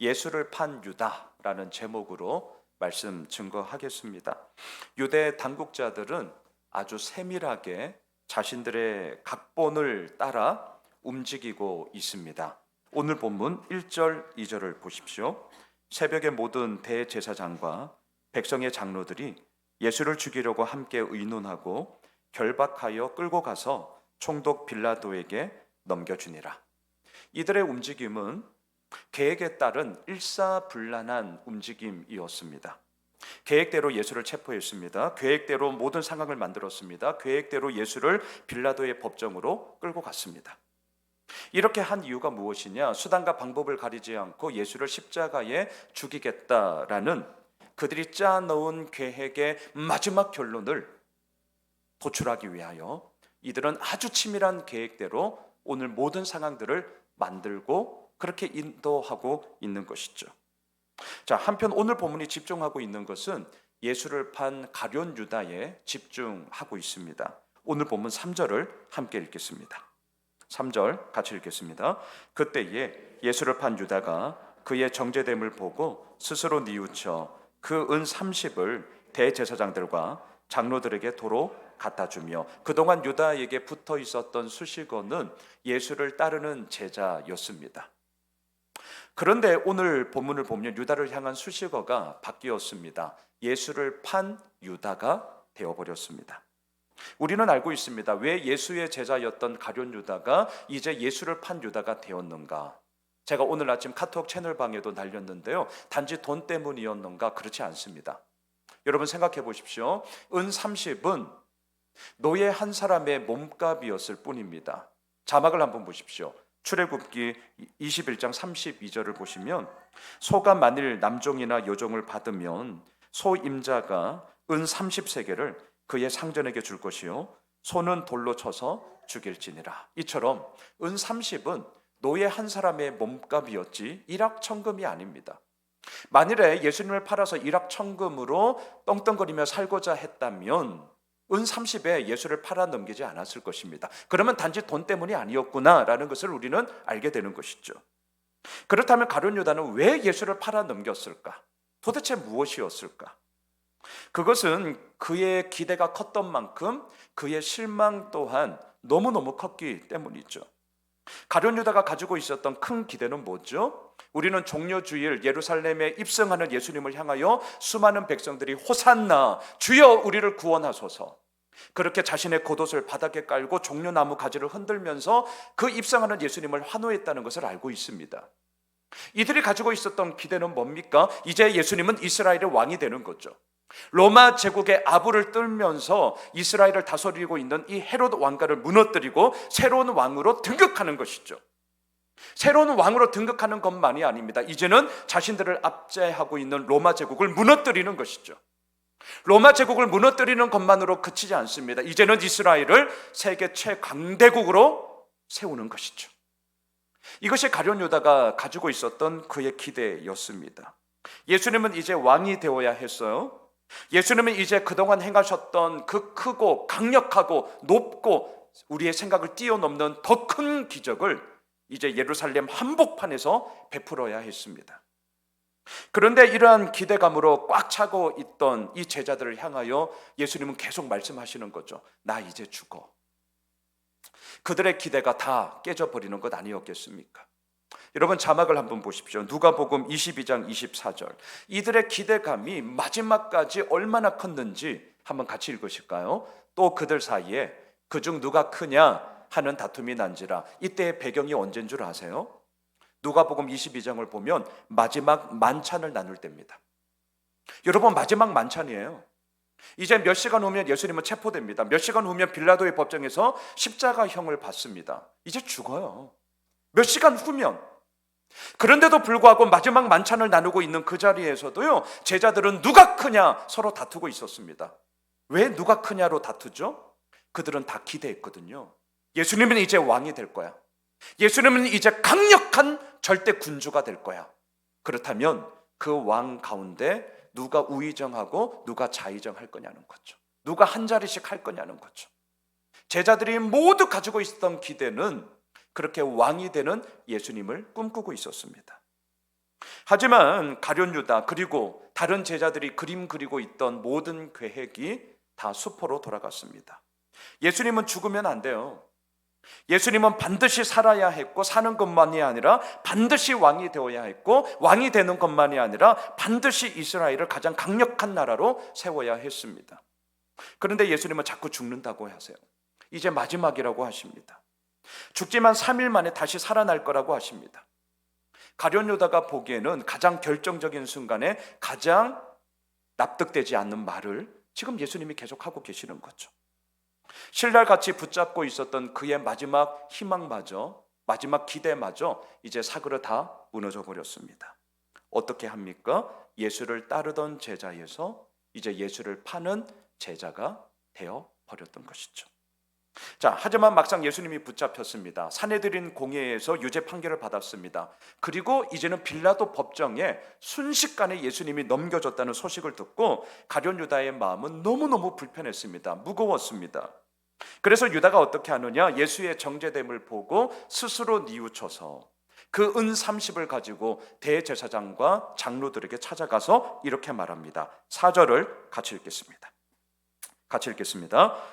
예수를 판 유다라는 제목으로 말씀 증거하겠습니다. 유대 당국자들은 아주 세밀하게 자신들의 각본을 따라 움직이고 있습니다. 오늘 본문 1절, 2절을 보십시오. 새벽에 모든 대제사장과 백성의 장로들이 예수를 죽이려고 함께 의논하고 결박하여 끌고 가서 총독 빌라도에게 넘겨주니라. 이들의 움직임은 계획에 따른 일사불란한 움직임이었습니다. 계획대로 예수를 체포했습니다. 계획대로 모든 상황을 만들었습니다. 계획대로 예수를 빌라도의 법정으로 끌고 갔습니다. 이렇게 한 이유가 무엇이냐? 수단과 방법을 가리지 않고 예수를 십자가에 죽이겠다라는 그들이 짜놓은 계획의 마지막 결론을 도출하기 위하여 이들은 아주 치밀한 계획대로 오늘 모든 상황들을 만들고 그렇게 인도하고 있는 것이죠. 자, 한편 오늘 본문이 집중하고 있는 것은 예수를 판 가룟 유다에 집중하고 있습니다. 오늘 본문 3절을 함께 읽겠습니다. 3절 같이 읽겠습니다. 그때에 예수를 판 유다가 그의 정죄됨을 보고 스스로 뉘우쳐 그 은 30을 대제사장들과 장로들에게 도로 갖다 주며, 그동안 유다에게 붙어 있었던 수식어는 예수를 따르는 제자였습니다. 그런데 오늘 본문을 보면 유다를 향한 수식어가 바뀌었습니다. 예수를 판 유다가 되어버렸습니다. 우리는 알고 있습니다. 왜 예수의 제자였던 가룟 유다가 이제 예수를 판 유다가 되었는가? 제가 오늘 아침 카톡 채널방에도 날렸는데요, 단지 돈 때문이었는가? 그렇지 않습니다. 여러분 생각해 보십시오. 은 30은 노예 한 사람의 몸값이었을 뿐입니다. 자막을 한번 보십시오. 출애굽기 21장 32절을 보시면, 소가 만일 남종이나 여종을 받으면 소임자가 은 30세겔을 그의 상전에게 줄 것이요 소는 돌로 쳐서 죽일지니라. 이처럼 은 30은 노예 한 사람의 몸값이었지 일확천금이 아닙니다. 만일에 예수님을 팔아서 일확천금으로 떵떵거리며 살고자 했다면 은 30에 예수를 팔아 넘기지 않았을 것입니다. 그러면 단지 돈 때문이 아니었구나라는 것을 우리는 알게 되는 것이죠. 그렇다면 가룟 유다는 왜 예수를 팔아 넘겼을까? 도대체 무엇이었을까? 그것은 그의 기대가 컸던 만큼 그의 실망 또한 너무너무 컸기 때문이죠. 가룟 유다가 가지고 있었던 큰 기대는 뭐죠? 우리는 종려주일 예루살렘에 입성하는 예수님을 향하여 수많은 백성들이 호산나 주여 우리를 구원하소서, 그렇게 자신의 겉옷을 바닥에 깔고 종려나무 가지를 흔들면서 그 입성하는 예수님을 환호했다는 것을 알고 있습니다. 이들이 가지고 있었던 기대는 뭡니까? 이제 예수님은 이스라엘의 왕이 되는 거죠. 로마 제국의 아부를 떨면서 이스라엘을 다스리고 있는 이 헤롯 왕가를 무너뜨리고 새로운 왕으로 등극하는 것이죠. 새로운 왕으로 등극하는 것만이 아닙니다. 이제는 자신들을 압제하고 있는 로마 제국을 무너뜨리는 것이죠. 로마 제국을 무너뜨리는 것만으로 그치지 않습니다. 이제는 이스라엘을 세계 최강대국으로 세우는 것이죠. 이것이 가룟 유다가 가지고 있었던 그의 기대였습니다. 예수님은 이제 왕이 되어야 했어요. 예수님은 이제 그동안 행하셨던 그 크고 강력하고 높고 우리의 생각을 뛰어넘는 더 큰 기적을 이제 예루살렘 한복판에서 베풀어야 했습니다. 그런데 이러한 기대감으로 꽉 차고 있던 이 제자들을 향하여 예수님은 계속 말씀하시는 거죠. 나 이제 죽어. 그들의 기대가 다 깨져버리는 것 아니었겠습니까? 여러분 자막을 한번 보십시오. 누가복음 22장 24절. 이들의 기대감이 마지막까지 얼마나 컸는지 한번 같이 읽으실까요? 또 그들 사이에 그중 누가 크냐 하는 다툼이 난지라. 이때의 배경이 언제인 줄 아세요? 누가복음 22장을 보면 마지막 만찬을 나눌 때입니다. 여러분 마지막 만찬이에요. 이제 몇 시간 후면 예수님은 체포됩니다. 몇 시간 후면 빌라도의 법정에서 십자가형을 받습니다. 이제 죽어요. 몇 시간 후면. 그런데도 불구하고 마지막 만찬을 나누고 있는 그 자리에서도요, 제자들은 누가 크냐 서로 다투고 있었습니다. 왜 누가 크냐로 다투죠? 그들은 다 기대했거든요. 예수님은 이제 왕이 될 거야. 예수님은 이제 강력한 절대 군주가 될 거야. 그렇다면 그 왕 가운데 누가 우의정하고 누가 좌의정할 거냐는 거죠. 누가 한 자리씩 할 거냐는 거죠. 제자들이 모두 가지고 있었던 기대는 그렇게 왕이 되는 예수님을 꿈꾸고 있었습니다. 하지만 가룟 유다 그리고 다른 제자들이 그림 그리고 있던 모든 계획이 다 수포로 돌아갔습니다. 예수님은 죽으면 안 돼요. 예수님은 반드시 살아야 했고, 사는 것만이 아니라 반드시 왕이 되어야 했고, 왕이 되는 것만이 아니라 반드시 이스라엘을 가장 강력한 나라로 세워야 했습니다. 그런데 예수님은 자꾸 죽는다고 하세요. 이제 마지막이라고 하십니다. 죽지만 3일 만에 다시 살아날 거라고 하십니다. 가룟 유다가 보기에는 가장 결정적인 순간에 가장 납득되지 않는 말을 지금 예수님이 계속하고 계시는 거죠. 신랄같이 붙잡고 있었던 그의 마지막 희망마저, 마지막 기대마저 이제 사그러 다 무너져 버렸습니다. 어떻게 합니까? 예수를 따르던 제자에서 이제 예수를 파는 제자가 되어 버렸던 것이죠. 자, 하지만 막상 예수님이 붙잡혔습니다. 산헤드린 공회에서 유죄 판결을 받았습니다. 그리고 이제는 빌라도 법정에 순식간에 예수님이 넘겨졌다는 소식을 듣고 가룟 유다의 마음은 너무너무 불편했습니다. 무거웠습니다. 그래서 유다가 어떻게 하느냐? 예수의 정죄됨을 보고 스스로 뉘우쳐서 그 은 30을 가지고 대제사장과 장로들에게 찾아가서 이렇게 말합니다. 4절을 같이 읽겠습니다.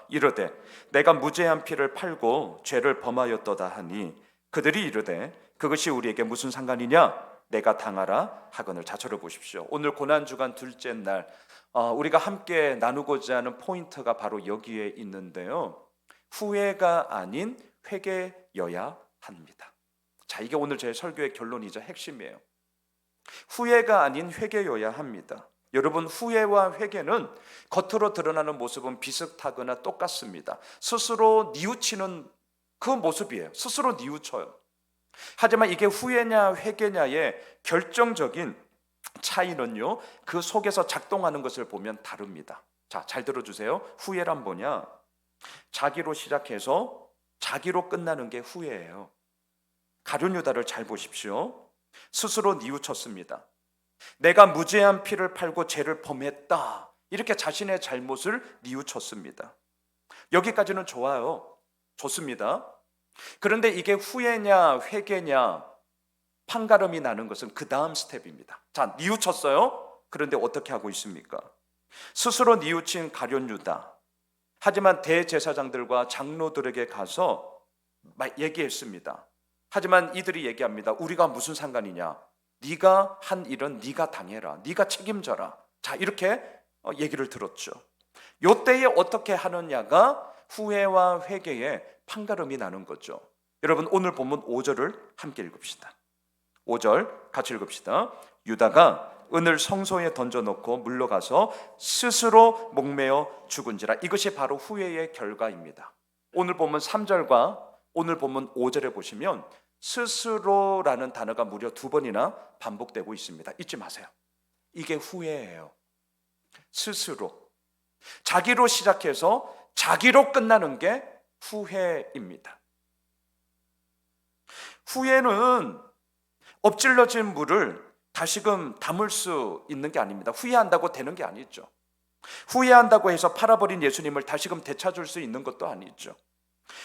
이르되 내가 무죄한 피를 팔고 죄를 범하였도다 하니 그들이 이르되 그것이 우리에게 무슨 상관이냐? 내가 당하라 하거늘. 자초를 보십시오. 오늘 고난주간 둘째 날 우리가 함께 나누고자 하는 포인트가 바로 여기에 있는데요. 후회가 아닌 회개여야 합니다. 자, 이게 오늘 제 설교의 결론이자 핵심이에요. 후회가 아닌 회개여야 합니다. 여러분, 후회와 회개는 겉으로 드러나는 모습은 비슷하거나 똑같습니다. 스스로 뉘우치는 그 모습이에요. 스스로 뉘우쳐요. 하지만 이게 후회냐 회개냐의 결정적인 차이는요, 그 속에서 작동하는 것을 보면 다릅니다. 자, 잘 들어주세요. 후회란 뭐냐? 자기로 시작해서 자기로 끝나는 게 후회예요. 가룟 유다를 잘 보십시오. 스스로 뉘우쳤습니다. 내가 무죄한 피를 팔고 죄를 범했다, 이렇게 자신의 잘못을 뉘우쳤습니다. 여기까지는 좋아요. 좋습니다. 그런데 이게 후회냐 회개냐 판가름이 나는 것은 그 다음 스텝입니다. 자, 뉘우쳤어요. 그런데 어떻게 하고 있습니까? 스스로 뉘우친 가룟 유다, 하지만 대제사장들과 장로들에게 가서 얘기했습니다. 하지만 이들이 얘기합니다. 우리가 무슨 상관이냐? 네가 한 일은 네가 당해라, 네가 책임져라. 자, 이렇게 얘기를 들었죠. 요때에 어떻게 하느냐가 후회와 회개의 판가름이 나는 거죠. 여러분, 오늘 본문 5절을 함께 읽읍시다. 5절 같이 읽읍시다. 유다가 은을 성소에 던져놓고 물러가서 스스로 목매어 죽은지라. 이것이 바로 후회의 결과입니다. 오늘 본문 3절과 오늘 본문 5절에 보시면 스스로라는 단어가 무려 2번이나 반복되고 있습니다. 잊지 마세요. 이게 후회예요. 스스로. 자기로 시작해서 자기로 끝나는 게 후회입니다. 후회는 엎질러진 물을 다시금 담을 수 있는 게 아닙니다. 후회한다고 되는 게 아니죠. 후회한다고 해서 팔아버린 예수님을 다시금 되찾을 수 있는 것도 아니죠.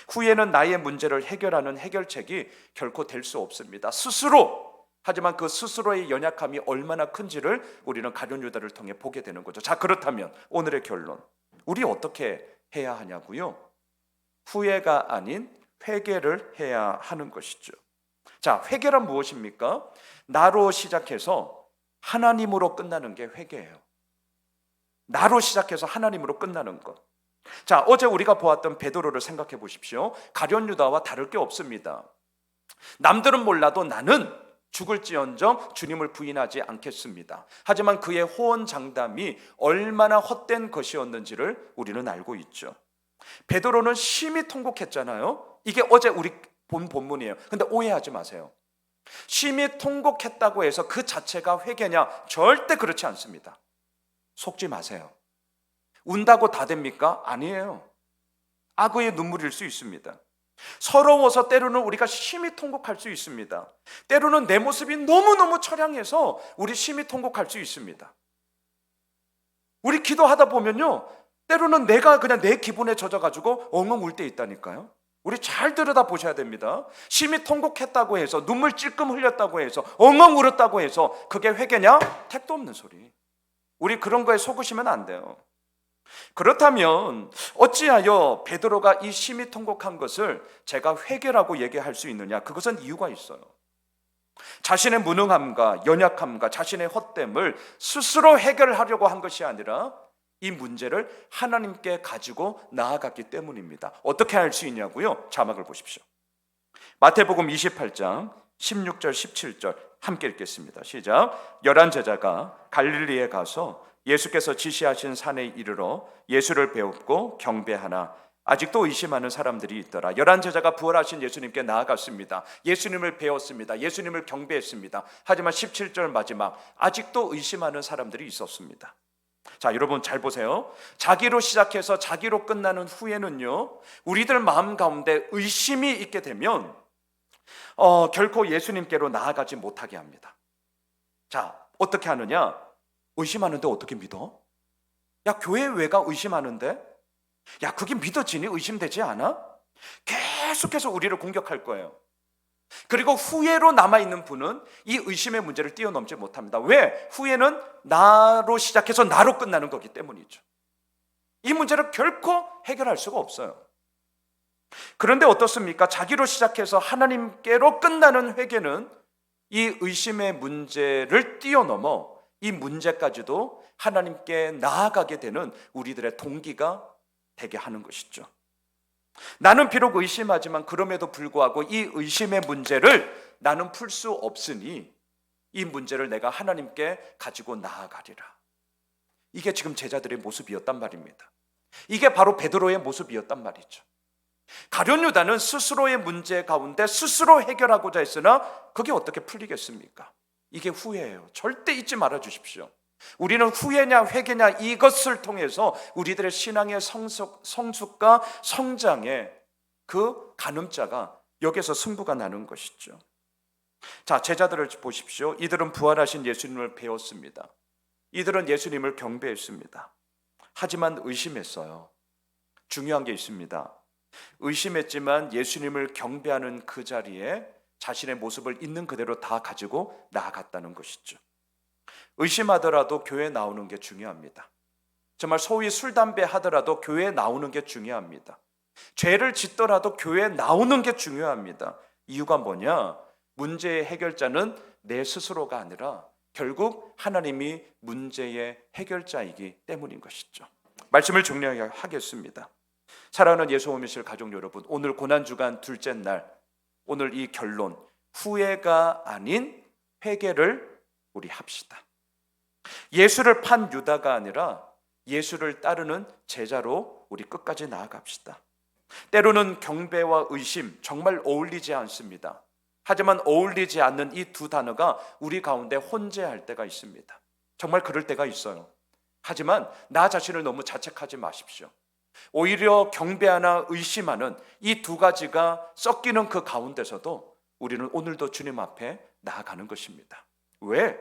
후회는 나의 문제를 해결하는 해결책이 결코 될 수 없습니다. 스스로. 하지만 그 스스로의 연약함이 얼마나 큰지를 우리는 가룟 유다를 통해 보게 되는 거죠. 자, 그렇다면 오늘의 결론, 우리 어떻게 해야 하냐고요? 후회가 아닌 회개를 해야 하는 것이죠. 자, 회개란 무엇입니까? 나로 시작해서 하나님으로 끝나는 게 회개예요. 나로 시작해서 하나님으로 끝나는 것. 자, 어제 우리가 보았던 베드로를 생각해 보십시오. 가룟 유다와 다를 게 없습니다. 남들은 몰라도 나는 죽을지언정 주님을 부인하지 않겠습니다. 하지만 그의 호언장담이 얼마나 헛된 것이었는지를 우리는 알고 있죠. 베드로는 심히 통곡했잖아요. 이게 어제 우리 본 본문이에요. 근데 오해하지 마세요. 심히 통곡했다고 해서 그 자체가 회개냐? 절대 그렇지 않습니다. 속지 마세요. 운다고 다 됩니까? 아니에요. 악의 눈물일 수 있습니다. 서러워서 때로는 우리가 심히 통곡할 수 있습니다. 때로는 내 모습이 너무너무 처량해서 우리 심히 통곡할 수 있습니다. 우리 기도하다 보면요, 때로는 내가 그냥 내 기분에 젖어가지고 엉엉 울 때 있다니까요. 우리 잘 들여다 보셔야 됩니다. 심히 통곡했다고 해서, 눈물 찔끔 흘렸다고 해서, 엉엉 울었다고 해서 그게 회개냐? 택도 없는 소리. 우리 그런 거에 속으시면 안 돼요. 그렇다면 어찌하여 베드로가 이 심히 통곡한 것을 제가 회개라고 얘기할 수 있느냐? 그것은 이유가 있어요. 자신의 무능함과 연약함과 자신의 헛됨을 스스로 해결하려고 한 것이 아니라 이 문제를 하나님께 가지고 나아갔기 때문입니다. 어떻게 할 수 있냐고요? 자막을 보십시오. 마태복음 28장 16절 17절 함께 읽겠습니다. 시작. 11 제자가 갈릴리에 가서 예수께서 지시하신 산에 이르러 예수를 배웁고 경배하나 아직도 의심하는 사람들이 있더라. 11 제자가 부활하신 예수님께 나아갔습니다. 예수님을 배웠습니다. 예수님을 경배했습니다. 하지만 17절 마지막 아직도 의심하는 사람들이 있었습니다. 자, 여러분 잘 보세요. 자기로 시작해서 자기로 끝나는 후에는요, 우리들 마음 가운데 의심이 있게 되면 결코 예수님께로 나아가지 못하게 합니다. 자, 어떻게 하느냐? 의심하는데 어떻게 믿어? 야, 교회 왜가 의심하는데? 야, 그게 믿어지니? 의심되지 않아? 계속해서 우리를 공격할 거예요. 그리고 후회로 남아있는 분은 이 의심의 문제를 뛰어넘지 못합니다. 왜? 후회는 나로 시작해서 나로 끝나는 거기 때문이죠. 이 문제를 결코 해결할 수가 없어요. 그런데 어떻습니까? 자기로 시작해서 하나님께로 끝나는 회개는 이 의심의 문제를 뛰어넘어 이 문제까지도 하나님께 나아가게 되는 우리들의 동기가 되게 하는 것이죠. 나는 비록 의심하지만 그럼에도 불구하고 이 의심의 문제를 나는 풀 수 없으니 이 문제를 내가 하나님께 가지고 나아가리라. 이게 지금 제자들의 모습이었단 말입니다. 이게 바로 베드로의 모습이었단 말이죠. 가룟 유다는 스스로의 문제 가운데 스스로 해결하고자 했으나 그게 어떻게 풀리겠습니까? 이게 후회예요. 절대 잊지 말아 주십시오. 우리는 후회냐 회개냐 이것을 통해서 우리들의 신앙의 성숙과 성장의 그 가늠자가 여기서 승부가 나는 것이죠. 자, 제자들을 보십시오. 이들은 부활하신 예수님을 배웠습니다. 이들은 예수님을 경배했습니다. 하지만 의심했어요. 중요한 게 있습니다. 의심했지만 예수님을 경배하는 그 자리에 자신의 모습을 있는 그대로 다 가지고 나아갔다는 것이죠. 의심하더라도 교회에 나오는 게 중요합니다. 정말 소위 술, 담배 하더라도 교회에 나오는 게 중요합니다. 죄를 짓더라도 교회에 나오는 게 중요합니다. 이유가 뭐냐? 문제의 해결자는 내 스스로가 아니라 결국 하나님이 문제의 해결자이기 때문인 것이죠. 말씀을 정리하겠습니다. 사랑하는 예수 오미실 가족 여러분, 오늘 고난주간 둘째 날, 오늘 이 결론, 후회가 아닌 회개를 우리 합시다. 예수를 판 유다가 아니라 예수를 따르는 제자로 우리 끝까지 나아갑시다. 때로는 경배와 의심 정말 어울리지 않습니다. 하지만 어울리지 않는 이 두 단어가 우리 가운데 혼재할 때가 있습니다. 정말 그럴 때가 있어요. 하지만 나 자신을 너무 자책하지 마십시오. 오히려 경배하나 의심하는 이 두 가지가 섞이는 그 가운데서도 우리는 오늘도 주님 앞에 나아가는 것입니다. 왜?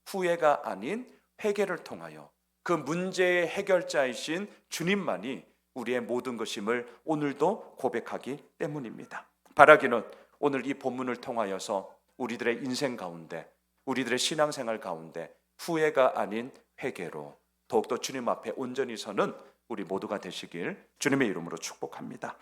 후회가 아닌 회개를 통하여 그 문제의 해결자이신 주님만이 우리의 모든 것임을 오늘도 고백하기 때문입니다. 바라기는 오늘 이 본문을 통하여서 우리들의 인생 가운데, 우리들의 신앙생활 가운데 후회가 아닌 회개로 더욱더 주님 앞에 온전히 서는 우리 모두가 되시길 주님의 이름으로 축복합니다.